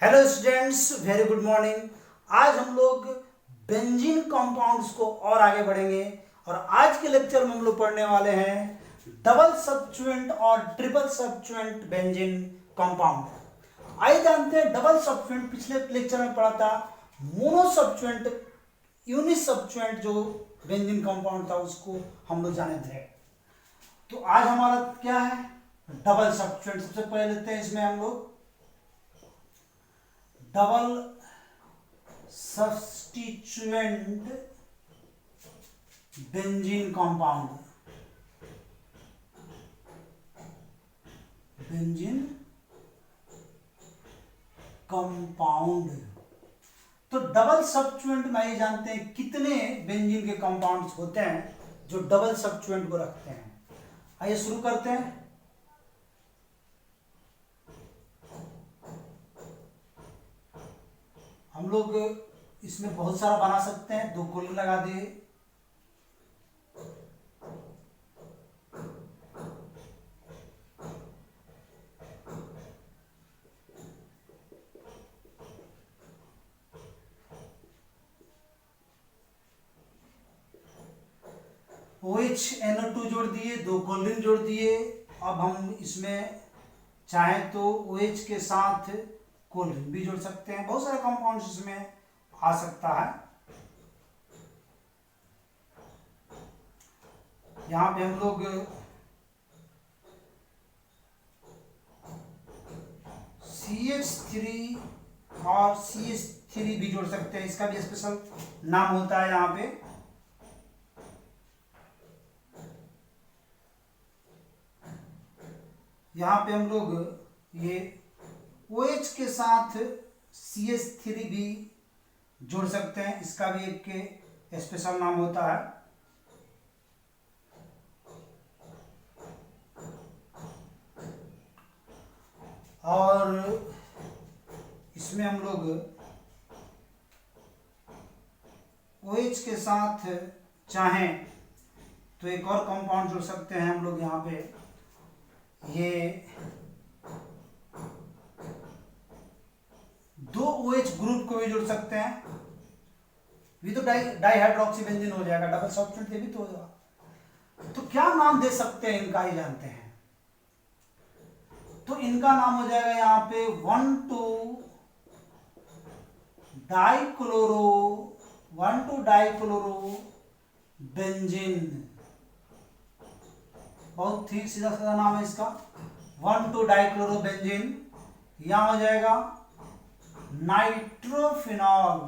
Hello students, very good morning. आज हम लोग बेंजीन कंपाउंड्स को और आगे बढ़ेंगे और आज के लेक्चर में हम लोग पढ़ने वाले हैं डबल सब्स्टिट्यूएंट और ट्रिपल सब्स्टिट्यूएंट बेंजीन कंपाउंड। आइए जानते हैं डबल सब्स्टिट्यूएंट। पिछले लेक्चर में पढ़ा था मोनो सब्स्टिट्यूएंट, यूनिक सब्स्टिट्यूएंट जो बेंजीन कंपाउंड था उसको हम लोग जाने थे। तो आज हमारा क्या है, डबल सब्स्टिट्यूएंट। सबसे पहले लेते हैं इसमें हम लोग double substituent benzene compound. Benzene compound तो डबल सब्स्टिट्यूएंट में ये जानते हैं कितने बेंजीन के कंपाउंड्स होते हैं जो डबल सब्स्टिट्यूएंट को रखते हैं। आइए शुरू करते हैं। हम लोग इसमें बहुत सारा बना सकते हैं। दो कॉलम लगा दिए, OHNO2 जोड़ दिए, दो कॉलम जोड़ दिए। अब हम इसमें चाहें तो OH के साथ कोलिन भी जोड़ सकते हैं। बहुत सारे कंपाउंड्स इसमें आ सकता है। यहां पे हम लोग CH3 और CH3 भी जोड़ सकते हैं। इसका भी स्पेशल नाम होता है यहां पे। यहां पे हम लोग ये OH के साथ CH3 भी जोड़ सकते हैं। इसका भी एक के स्पेशल नाम होता है। और इसमें हम लोग OH के साथ चाहें तो एक और कंपाउंड जोड़ सकते हैं हम लोग। यहाँ पे ये दो OH ग्रुप को भी जोड़ सकते हैं। भी तो डाइहाइड्रोक्सी बेंजीन हो जाएगा। डबल सब्स्टिट्यूएंट ये भी तो होगा। तो क्या नाम दे सकते हैं इनका, ही जानते हैं। तो इनका नाम हो जाएगा यहाँ पे 1,2-डाइक्लोरो बेंजीन। बहुत ही सीधा साधा नाम है इसका, 1,2-डाइक्लोरो बेंजीन। यहां हो जाएगा नाइट्रोफिनॉल।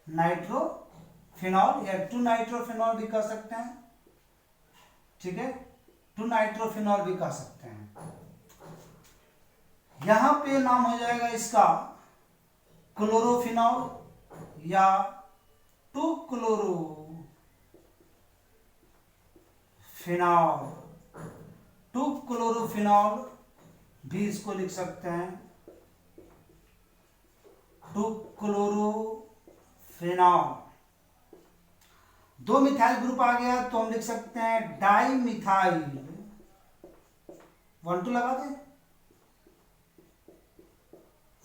नाइट्रोफिनॉल या 2-नाइट्रोफिनॉल भी कह सकते हैं। ठीक है, 2-नाइट्रोफिनॉल भी कह सकते हैं। यहां पे नाम हो जाएगा इसका क्लोरोफिनॉल या 2-क्लोरोफिनॉल। 2-क्लोरोफिनॉल भी इसको लिख सकते हैं। 2-क्लोरोफिनॉल। दो मिथाइल ग्रुप आ गया तो हम लिख सकते हैं डाइमिथाइल। 1,2 लगा दें।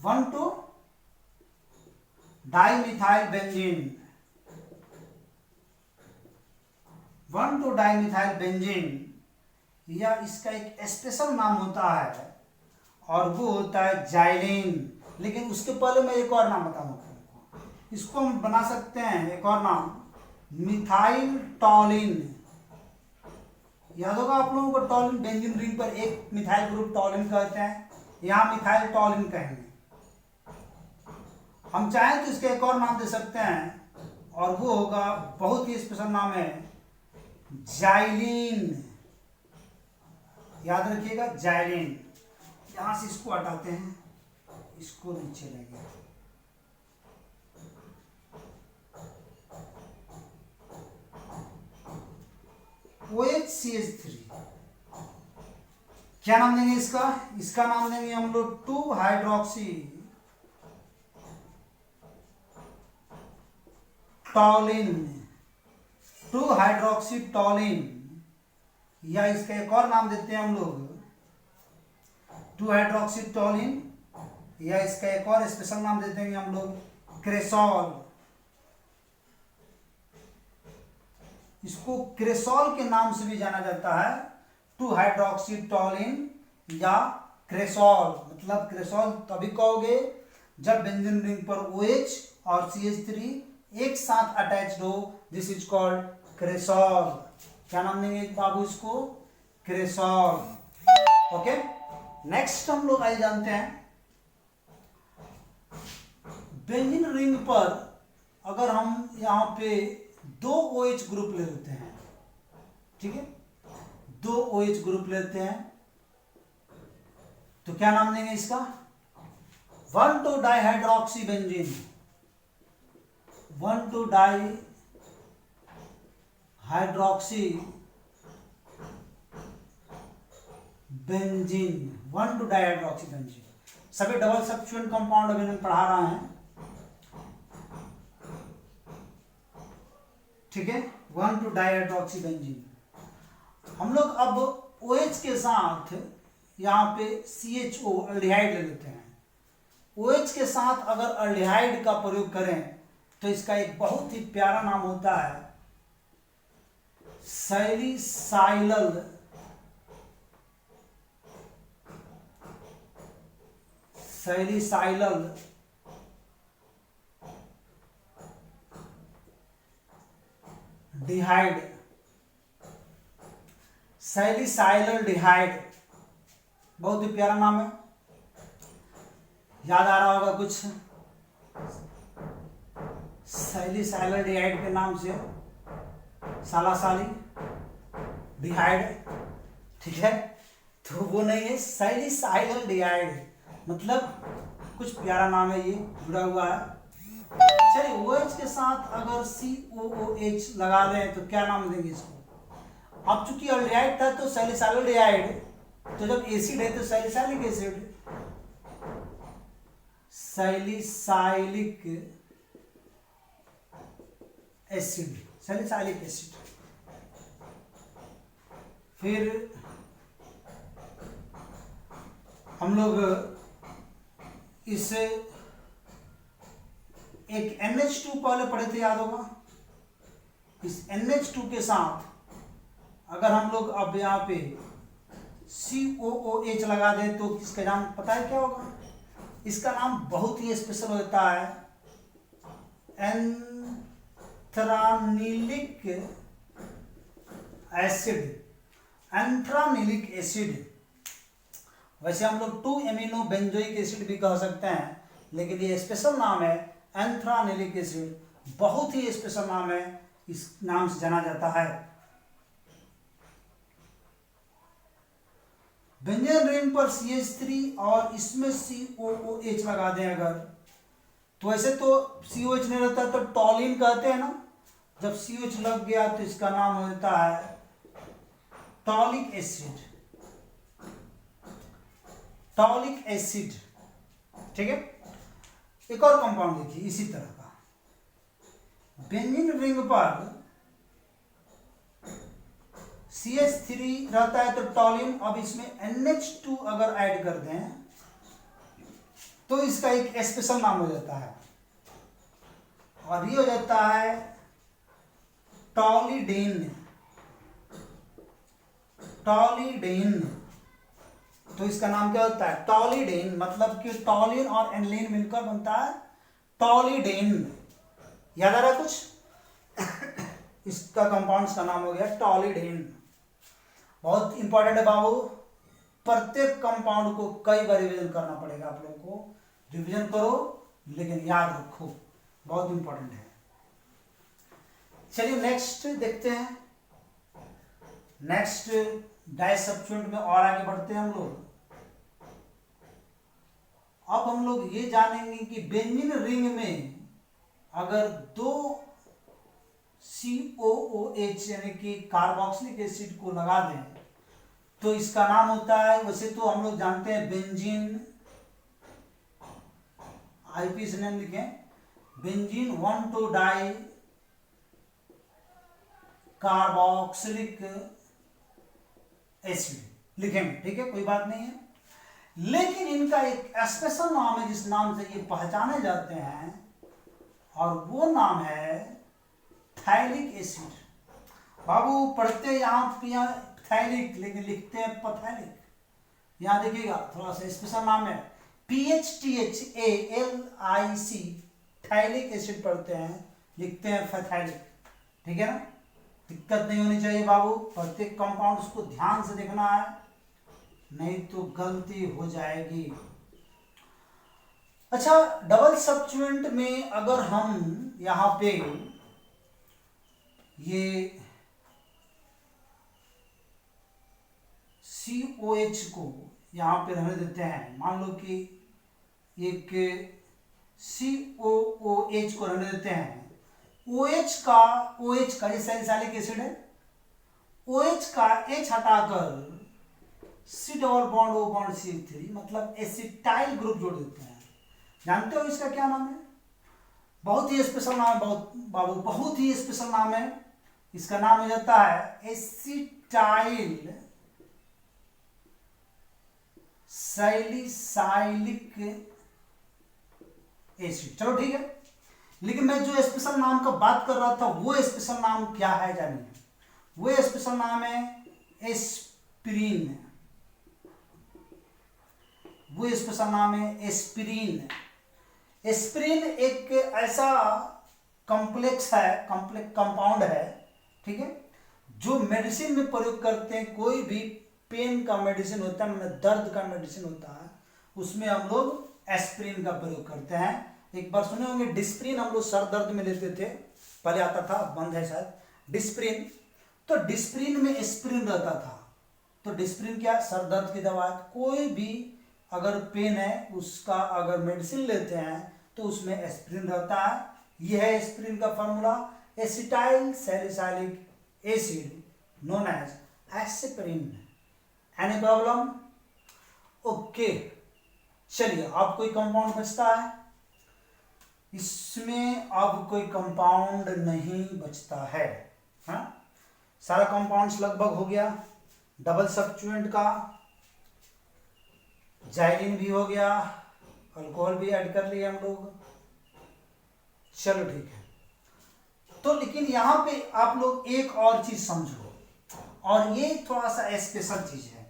1,2-डाइमिथाइल बेंजीन। 1,2-डाइमिथाइल बेंजीन या इसका एक स्पेशल नाम होता है और वो होता है जाइलिन। लेकिन उसके पहले मैं एक और नाम बताऊंगा। इसको हम बना सकते हैं एक और नाम, मिथाइल टॉलिन। याद होगा आप लोगों को, टॉलिन बेंजीन रिंग पर एक मिथाइल ग्रुप टॉलिन कहते हैं। यहां मिथाइल टॉलिन कहेंगे। हम चाहें तो इसका एक और नाम दे सकते हैं और वो होगा, बहुत ही स्पेशल नाम है, जाइलिन। याद रखिएगा, जाइलिन। यहां से इसको हटाते हैं, इसको नीचे लेंगे। OHCH3 क्या नाम देंगे इसका? इसका नाम देंगे हम लोग 2-हाइड्रोक्सी टॉलिन। 2-हाइड्रोक्सी टॉलिन या इसका एक और नाम देते हैं हम लोग 2-हाइड्रोक्सी टॉलिन या इसका एक और स्पेशल नाम दे देंगे हम लोग क्रेसॉल। इसको क्रेसॉल के नाम से भी जाना जाता है, 2 हाइड्रोक्सी टॉलिन या क्रेसॉल। मतलब क्रेसॉल तभी कहोगे जब बेंजीन रिंग पर OH और CH3 एक साथ अटैच्ड हो, दिस इज कॉल्ड क्रेसॉल। क्या नाम देंगे बाबू इसको? क्रेसॉल। ओके, नेक्स्ट हम लोग आइए जानते हैं, बेंजीन रिंग पर अगर हम यहाँ पे 2 OH ग्रुप ले लेते हैं, ठीक है, 2 OH ग्रुप लेते हैं तो क्या नाम देंगे इसका? 1,2 dihydroxy benzene, 1,2 dihydroxy benzene, 1,2 dihydroxy benzene. सभी डबल सब्स्टिट्यूएंट कंपाउंड अभी हम पढ़ा रहे हैं, ठीक है, 1,2 डाइहाइड्रोक्सी बेंजीन। हम लोग अब OH के साथ यहाँ पे CHO अल्डिहाइड ले लेते हैं। OH के साथ अगर अल्डिहाइड का प्रयोग करें तो इसका एक बहुत ही प्यारा नाम होता है सैलिसाइलल डिहाइड, सैलिसाइलल डिहाइड, बहुत ही प्यारा नाम है। याद आ रहा होगा कुछ सैलिसाइलल डिहाइड के नाम से, सालासाली डिहाइड, ठीक है, तो वो नहीं है, सैलिसाइलल डिहाइड, मतलब कुछ प्यारा नाम है, ये जुड़ा हुआ है। चलिए OH के साथ अगर COOH लगा दें तो क्या नाम देंगे इसको? अब चूंकि अल्डिहाइड था तो सैलिसाइलल डिहाइड, तो जब एसिड है तो salicylic acid, salicylic acid, salicylic acid. फिर हम लोग इसे एक NH2 पहले पढ़े थे, याद होगा। इस NH2 के साथ अगर हम लोग अब यहाँ पे COOH लगा दें तो इसका नाम पता है क्या होगा? इसका नाम बहुत ही स्पेशल होता है, एंथ्रानिलिक एसिड, एंथ्रानिलिक एसिड। वैसे हम लोग 2 एमिनो बेंजोइक एसिड भी कह सकते हैं, लेकिन ये स्पेशल नाम है एंथ्रानिलिक एसिड, बहुत ही स्पेशल नाम है, इस नाम से जाना जाता है। बेंजीन रिंग पर CH3 और इसमें COOH लगा दें अगर, तो ऐसे तो COH नहीं रहता तो टॉलिन कहते हैं ना, जब COH लग गया तो इसका नाम होता है टॉलिक एसिड, टॉलिक एसिड, ठीक है। एक और कंपाउंड देखिए इसी तरह का, बेंजीन रिंग पर CH3 रहता है तो टॉलिन, अब इसमें NH2 अगर ऐड कर दें तो इसका एक स्पेशल नाम हो जाता है, और ये हो जाता है टॉलिडेन, टॉलिडेन। तो इसका नाम क्या होता है? टॉलिडेन, मतलब कि टॉलिन और एनलिन मिलकर बनता है टॉलिडेन। याद आ रहा है कुछ? इसका कंपाउंड्स का नाम हो गया टॉलिडेन। बहुत इंपॉर्टेंट है बाबू, प्रत्येक कंपाउंड को कई बार रिवीजन करना पड़ेगा आप लोगों को, रिवीजन करो लेकिन याद रखो, बहुत इंपॉर्टेंट है। चलिए नेक्स्ट देखते हैं, नेक्स्ट डाई सब्स्टिट्यूएंट में और आगे बढ़ते हैं हम लोग। अब हम लोग ये जानेंगे कि बेंजीन रिंग में अगर 2 COOH यानी कि कार्बोक्सिलिक एसिड को लगा दें तो इसका नाम होता है, वैसे तो हम लोग जानते हैं बेंजीन, IP से नाम लिखें, बेंजीन 1,2 डाई कार्बोक्सिलिक एसिड लिखेंगे, ठीक है, कोई बात नहीं है। लेकिन इनका एक स्पेशल नाम है जिस नाम से ये पहचाने जाते हैं, और वो नाम है थैलिक एसिड। बाबू पढ़ते यहाँ थैलिक लेकिन लिखते हैं पैथेलिक। यहाँ देखिएगा थोड़ा सा स्पेशल नाम है, PHTHALIC, थैलिक एसिड पढ़ते हैं, लिखते हैं पैथेलिक। ठीक है ना, दिक्कत नहीं होनी चाहिए बाबू, प्रत्येक कंपाउंड्स को ध्यान से देखना है, नहीं तो गलती हो जाएगी। अच्छा, डबल सब्स्टिट्यूएंट में अगर हम यहाँ पे ये COH को यहाँ पे रहने देते हैं, मान लो कि एक COOH को रहने देते हैं, OH का ये सैलिसाइलिक एसिड है, OH का H हटाकर C double bond O bond C3 मतलब एसिटाइल ग्रुप जोड़ देते हैं। जानते हो इसका क्या नाम है? बहुत ही स्पेशल नाम है, बहुत ही स्पेशल नाम है। इसका नाम हो जाता है एसिटाइल सैलिसाइलिक एसिड। चलो ठीक है, लेकिन मैं जो स्पेशल नाम का बात कर रहा था वो स्पेशल नाम क्या है जानिए, वो स्पेशल नाम है एस्पिरिन। वो स्पेशल नाम है एस्पिरिन। एस्पिरिन एक ऐसा कॉम्प्लेक्स कंपाउंड है, ठीक है, जो मेडिसिन में प्रयोग करते हैं। कोई भी पेन का मेडिसिन होता है, मतलब दर्द का मेडिसिन होता है, उसमें हम लोग एस्पिरिन का प्रयोग करते हैं। एक बार सुने होंगे डिस्प्रिन, हम लोग सर दर्द में लेते थे, पहले आता था, बंद है शायद डिस्प्रिन। तो डिस्प्रिन में एस्पिरिन रहता था। तो डिस्प्रिन क्या, सर दर्द की दवा है। कोई भी अगर पेन है उसका अगर मेडिसिन लेते हैं तो उसमें एस्पिरिन रहता है। यह है एस्पिरिन का formula, acetyl salicylic acid known as aspirin. Any problem? Okay, चलिए अब कोई कंपाउंड बचता है? इसमें अब कोई कंपाउंड नहीं बचता है। हाँ, सारा कंपाउंड्स लगभग हो गया। डबल सब्स्टिट्यूएंट का जाइलिन भी हो गया, अल्कोहल भी ऐड कर लिए हम लोग। चलो ठीक है, तो लेकिन यहां पे आप लोग एक और चीज समझो, और ये थोड़ा सा स्पेशल चीज है।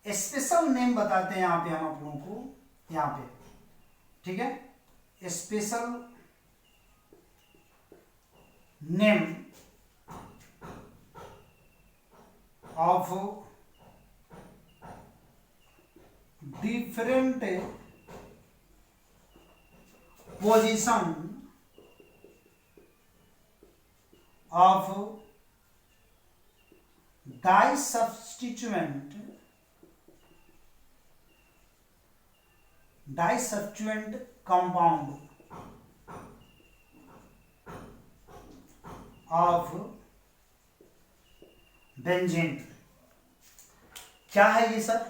स्पेशल नेम बताते हैं यहां पे हम आप लोगों को, यहां पे, ठीक है, special name of different position of disubstituent compound of benzene. क्या है ये सर?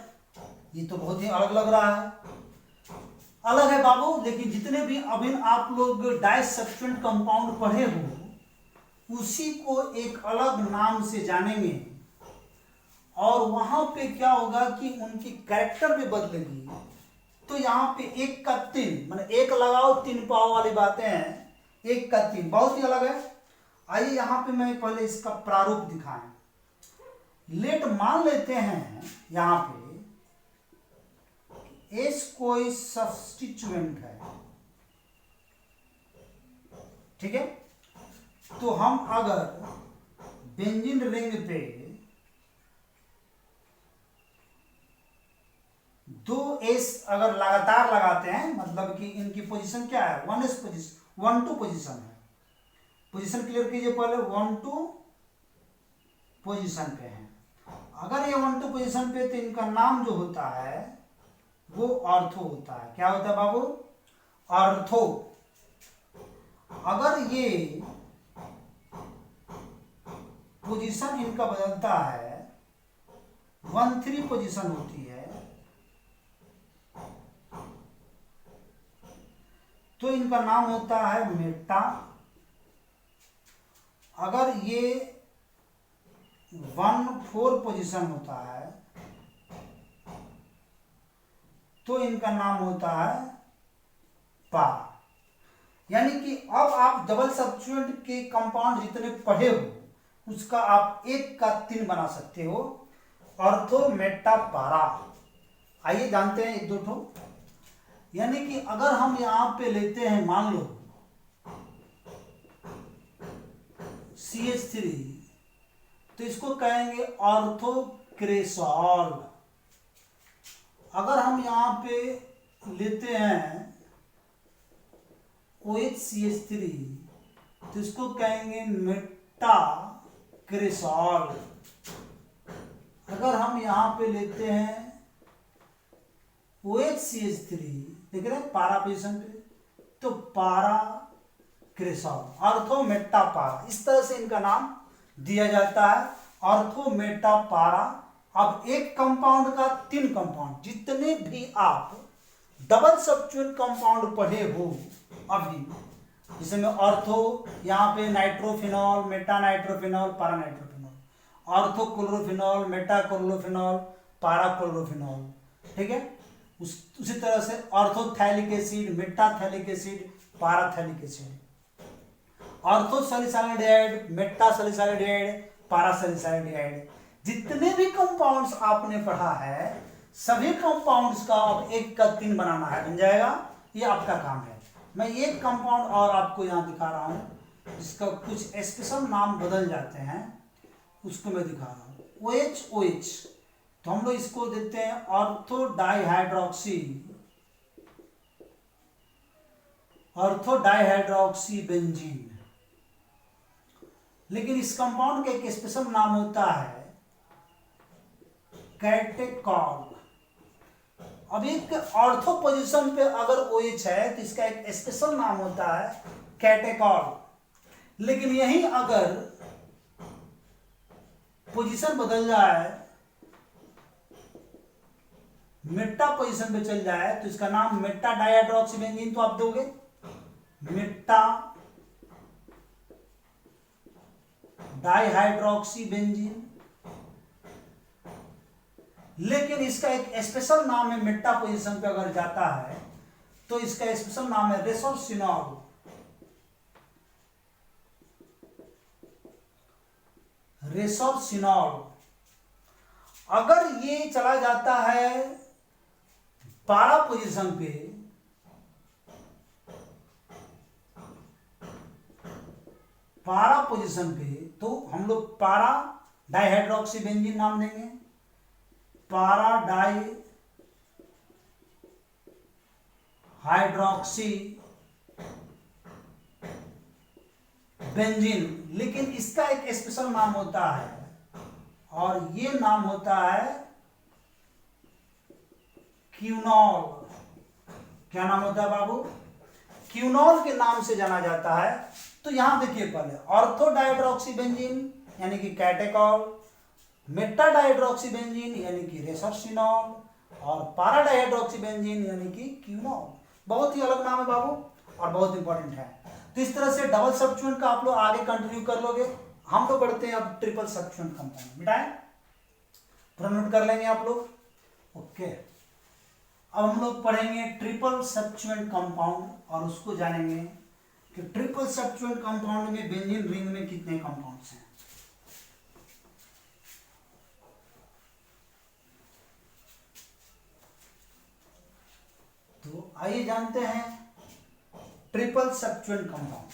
ये तो बहुत ही अलग लग रहा है। अलग है बाबू, लेकिन जितने भी अभी आप लोग डाइसब्स्टिट्यूएंट कंपाउंड पढ़े हो उसी को एक अलग नाम से जानेंगे, और वहां पे क्या होगा कि उनकी कैरेक्टर भी बदलेगी। तो यहाँ पे एक का तीन, मतलब एक लगाओ तीन पाओ वाली बातें हैं, एक का तीन बहुत ही अलग है। आइए यहाँ पे मैं पहले इसका प्रारूप दिखाएं। लेट मान लेते हैं यहाँ पे एस कोई सब्स्टिट्यूएंट है, ठीक है, तो हम अगर बेंजीन रिंग पे दो एस अगर लगातार लगाते हैं, मतलब कि इनकी पोजीशन क्या है, 1s पोजीशन, 1-2 पोजीशन है। पोजीशन क्लियर कीजिए पहले, 1-2 पोजीशन पे है। अगर ये 1-2 पोजीशन पे, तो इनका नाम जो होता है वो ऑर्थो होता है। क्या होता है बाबू? ऑर्थो। अगर ये पोजीशन इनका बदलता है, 1-3 पोजीशन होती है, तो इनका नाम होता है मेटा। अगर ये 1-4 पोजीशन होता है तो इनका नाम होता है पारा। यानी कि अब आप डबल सब्स्टिट्यूएंट के कंपाउंड जितने पढ़े हो उसका आप 1 का 3 बना सकते हो। ऑर्थो मेटा पारा, आइए जानते हैं एक दो ठो। यानी कि अगर हम यहां पे लेते हैं, मान लो CH3, तो इसको कहेंगे ऑर्थोक्रेसॉल। अगर हम यहां पे लेते हैं OHCH3, तो इसको कहेंगे मेटाक्रेसॉल। अगर हम यहां पे लेते हैं OHCH3, देख रहे हैं पारा पोजिशन पे, तो पारा क्रेसॉल, ऑर्थो मेटा पारा, इस तरह से इनका नाम दिया जाता है, ऑर्थो मेटा पारा। अब एक कंपाउंड का 3 कंपाउंड, जितने भी आप डबल सब्स्टिट्यूएंट कंपाउंड पढ़े हो अभी, जिसमें ऑर्थो, यहाँ पे nitrophenol, meta nitrophenol, para nitrophenol, ortho chlorophenol, meta chlorophenol, para chlorophenol, ठीक है। उसी तरह से orthophthalic acid, metaphthalic acid, paraphthalic acid, ortho salicylide, meta salicylide, para salicylide, जितने भी कंपाउंड्स आपने पढ़ा है सभी कंपाउंड्स का अब 1 का 3 बनाना है, बन जाएगा, ये आपका काम है। मैं एक कंपाउंड और आपको यहां दिखा रहा हूं जिसका कुछ स्पेशल नाम बदल जाते हैं, उसको मैं दिखा रहा हूं। OH, तो हम लोग इसको देते हैं ऑर्थो डाइहाइड्रोक्सी बेंजीन। लेकिन इस कंपाउंड का एक स्पेशल नाम होता है कैटेकॉल। अब एक ऑर्थो पोजीशन पे अगर OH है तो इसका एक स्पेशल नाम होता है कैटेकॉल। लेकिन यही अगर पोजीशन बदल जाए, मेटा पोजीशन पे चल जाए, तो इसका नाम मेटा डाइहाइड्रोक्सी बेंजीन तो आप दोगे, मेटा डाइहाइड्रोक्सी बेंजीन। लेकिन इसका एक स्पेशल नाम है, मेटा पोजीशन पे अगर जाता है तो इसका स्पेशल नाम है रेसोर्सिनॉल। रेसोर्सिनॉल। अगर ये चला जाता है पारा पोजीशन पे, तो हम लोग पारा डाइहाइड्रोक्सी बेंजीन नाम देंगे, पारा डाइहाइड्रोक्सी बेंजीन। लेकिन इसका एक स्पेशल नाम होता है और ये नाम होता है क्यूनॉल। क्या नाम होता है बाबू? क्यूनॉल के नाम से जाना जाता है। तो यहां देखिए, पहले ऑर्थो डाइहाइड्रोक्सी बेंजीन यानी कि कैटेकॉल, मेटा डाइहाइड्रोक्सी बेंजीन यानी कि रेसोर्सिनॉल, और पारा डाइहाइड्रोक्सी बेंजीन यानी कि क्यूनॉल। बहुत ही अलग नाम है बाबू और बहुत इंपॉर्टेंट है। तो इस तरह से डबल सब्स्टिट्यूएंट का आप लोग आगे कंटिन्यू कर लोगे। हम लोग पढ़ते हैं अब ट्रिपल सब्स्टिट्यूएंट कंपाउंड। मिटाएं, पूरा नोट कर लेंगे आप लोग। ओके, अब हम लोग पढ़ेंगे ट्रिपल सब्स्टिट्यूएंट कंपाउंड और उसको जानेंगे कि ट्रिपल सब्स्टिट्यूएंट कंपाउंड में बेंजीन रिंग में कितने कंपाउंड्स हैं। तो आइए जानते हैं triple substituent compound.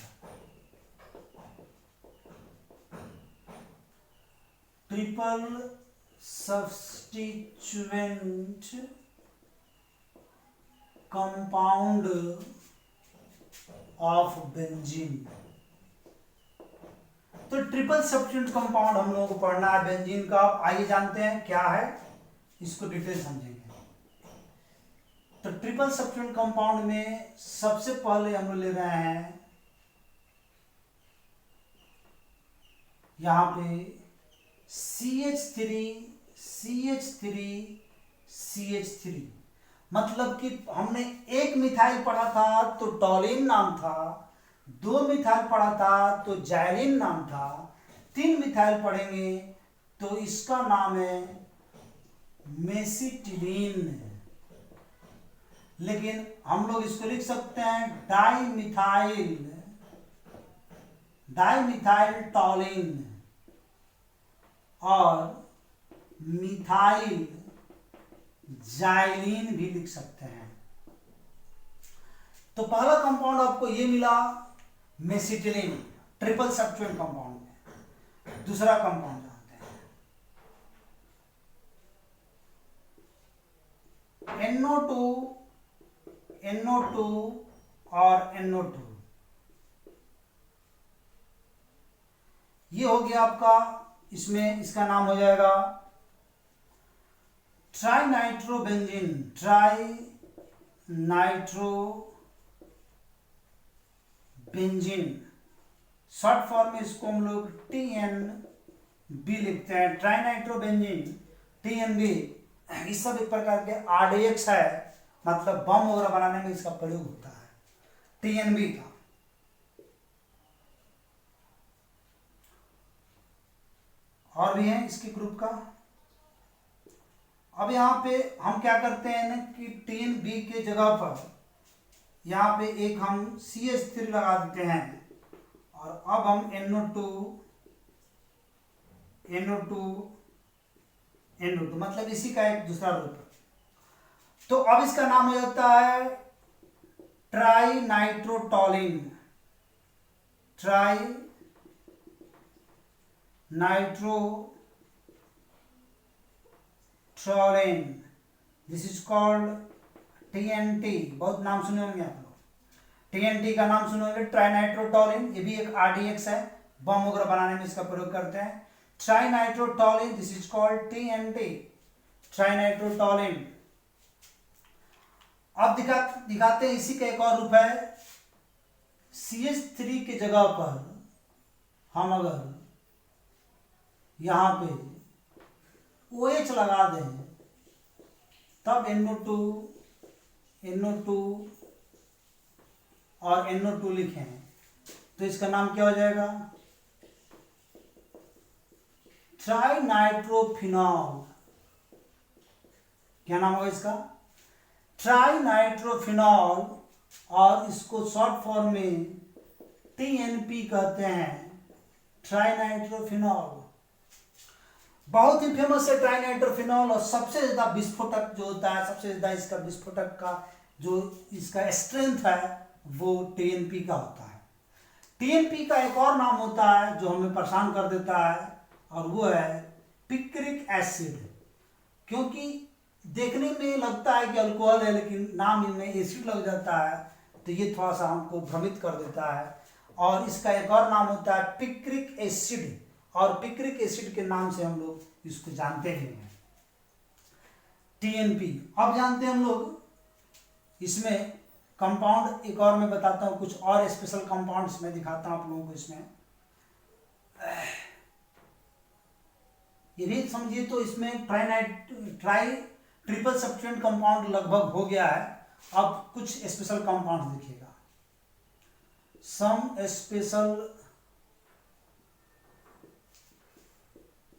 Triple substituent compound of benzene. तो ट्रिपल सब्स्टिट्यूएंट कंपाउंड हम लोगों को पढ़ना है बेंजीन का। आइए जानते हैं क्या है, इसको डिटेल समझेंगे। तो ट्रिपल सब्स्टिट्यूएंट कंपाउंड में सबसे पहले हम लोग ले रहे हैं यहां पे CH3, मतलब कि हमने एक मिथाइल पढ़ा था तो टॉलिन नाम था, 2 मिथाइल पढ़ा था तो जाइलिन नाम था, 3 मिथाइल पढ़ेंगे तो इसका नाम है मेसिटिलीन। लेकिन हम लोग इसको लिख सकते हैं डाइमिथाइल टॉलिन और मिथाइल जाइलिन भी लिख सकते हैं। तो पहला कंपाउंड आपको ये मिला मेसिटिलीन ट्रिपल सब्स्टिट्यूएंट कंपाउंड में। दूसरा कंपाउंड जानते हैं NO2 और NO2। ये हो गया आपका, इसमें इसका नाम हो जाएगा ट्राइनाइट्रोबेंजीन। शॉर्ट फॉर्म में इसको हम लोग TNB लिखते हैं, ट्राइनाइट्रोबेंजीन TNB। इस सब एक प्रकार के RDX है, मतलब बम वगैरह बनाने में इसका प्रयोग होता है TNB का। और भी है इसके ग्रुप का। अब यहाँ पे हम क्या करते हैं ना कि TNB के जगह पर यहाँ पे एक हम CH3 लगा देते हैं और अब हम NO2 मतलब इसी का एक दूसरा रूप। तो अब इसका नाम हो जाता है trinitrotoluene. This is called TNT। बहुत नाम सुने होंगे आप लोग, TNT का नाम सुने होंगे, ट्राइनाइट्रोटॉलिन। ये भी एक RDX है, बम वगैरह बनाने में इसका प्रयोग करते हैं। ट्राइनाइट्रोटॉलिन, दिस इज कॉल्ड TNT, ट्राइनाइट्रोटॉलिन। अब दिखाते हैं इसी का एक और रूप है। CH3 के जगह पर हम अगर यहां पे OH लगा दें तब NO2 और NO2 लिखें तो इसका नाम क्या हो जाएगा? ट्राइनाइट्रोफिनॉल। क्या नाम होगा इसका? ट्राइनाइट्रोफिनॉल। और इसको शॉर्ट फॉर्म में TNP कहते हैं, ट्राइनाइट्रोफिनॉल। बहुत ही फेमस है ट्राइनाइट्रोफिनॉल। और सबसे ज्यादा विस्फोटक जो होता है, सबसे ज्यादा इसका विस्फोटक का जो इसका स्ट्रेंथ है वो TNP का होता है। TNP का एक और नाम होता है जो हमें परेशान कर देता है और वो है पिक्रिक एसिड। क्योंकि देखने में लगता है कि अल्कोहल है लेकिन नाम इनमें एसिड लग जाता है, तो ये थोड़ा सा हमको भ्रमित कर देता है। और इसका एक और नाम होता है पिक्रिक एसिड, और पिक्रिक एसिड के नाम से हम लोग इसको जानते हैं TNP। अब जानते हैं हम लोग इसमें कंपाउंड एक और मैं बताता हूं, कुछ और स्पेशल कंपाउंड्स मैं दिखाता हूं आप लोगों को। इसमें ये भी समझिए तो इसमें ट्रिपल सब्स्टिट्यूएंट कंपाउंड लगभग हो गया है। अब कुछ स्पेशल कंपाउंड देखिएगा, सम स्पेशल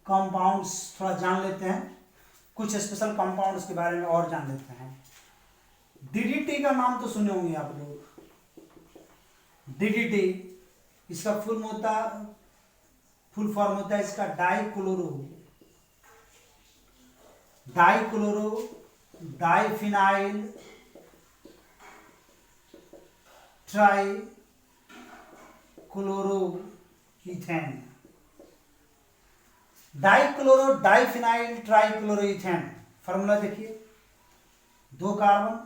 कंपाउंड्स थोड़ा जान लेते हैं। कुछ स्पेशल कंपाउंड्स के बारे में और जान लेते हैं। DDT का नाम तो सुने होंगे आप लोग। DDT इसका फुल फॉर्म होता है इसका डाइफिनाइल ट्राइक्लोरोइथेन। डाइफिनाइल ट्राइक्लोरोइथेन फॉर्मूला देखिए, 2 कार्बन,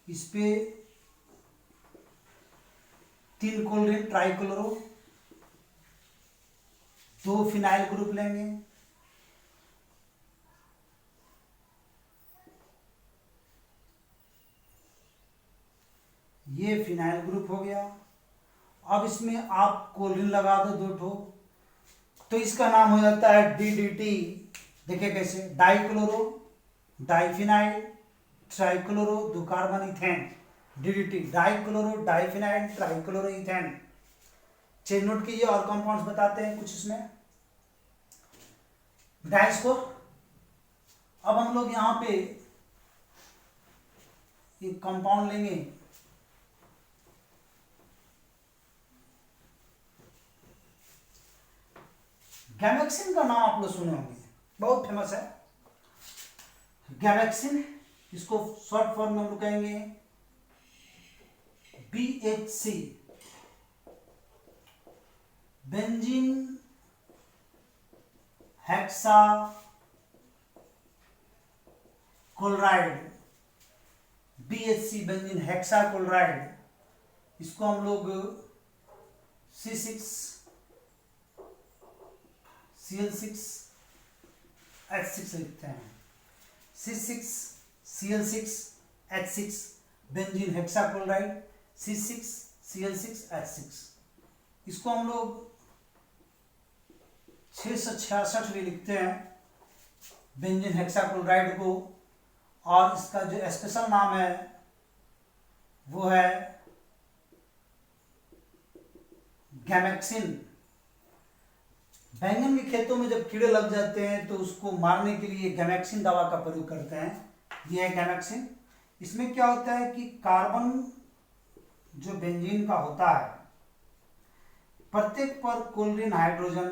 इस पे 3 क्लोरीन ट्राइक्लोरो, 2 फिनाइल ग्रुप लेंगे, ये फिनाइल ग्रुप हो गया। अब इसमें आप क्लोरीन लगा दो 2 ठो, तो इसका नाम हो जाता है DDT। देखिए कैसे, dichloro diphenyl trichloro 2 carbon ethane, DDT dichloro diphenyl trichloro ethane. Chain note कीजिए। और कंपाउंड्स बताते हैं कुछ इसमें। डाइस्कोर। अब हम लोग यहाँ पे एक कंपाउंड लेंगे, गैमेक्सिन का नाम आप लोग सुने होंगे, बहुत फेमस है गैमेक्सिन। इसको शॉर्ट फॉर्म में हम लोग कहेंगे BHC, benzene hexa chloride, BHC benzene hexa chloride. इसको हम लोग C6Cl6H6 लिखते हैं, C6Cl6H6 benzene hexa chloride, C6Cl6H6। इसको हम लोग 666 भी लिखते हैं बेंजीन हेक्सा क्लोराइड को, और इसका जो स्पेशल नाम है वो है गैमेक्सिन। बैंगन के खेतों में जब कीड़े लग जाते हैं तो उसको मारने के लिए गैमेक्सिन दवा का प्रयोग करते हैं। यह है गैमेक्सिन। इसमें क्या होता है कि कार्बन जो बेंजीन का होता है, प्रत्येक पर chlorine hydrogen,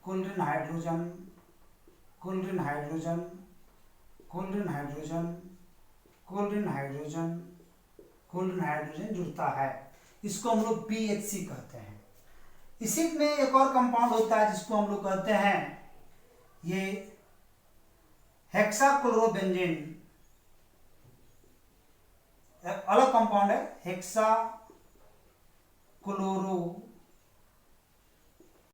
chlorine hydrogen, chlorine hydrogen, chlorine hydrogen, chlorine hydrogen, chlorine hydrogen जुड़ता है। इसको हम लोग BHC कहते हैं। इसी में एक और कंपाउंड होता है जिसको हम लोग कहते हैं ये हेक्साक्लोरोबेंजीन, अलग कंपाउंड है हेक्साक्लोरोबेंजीन।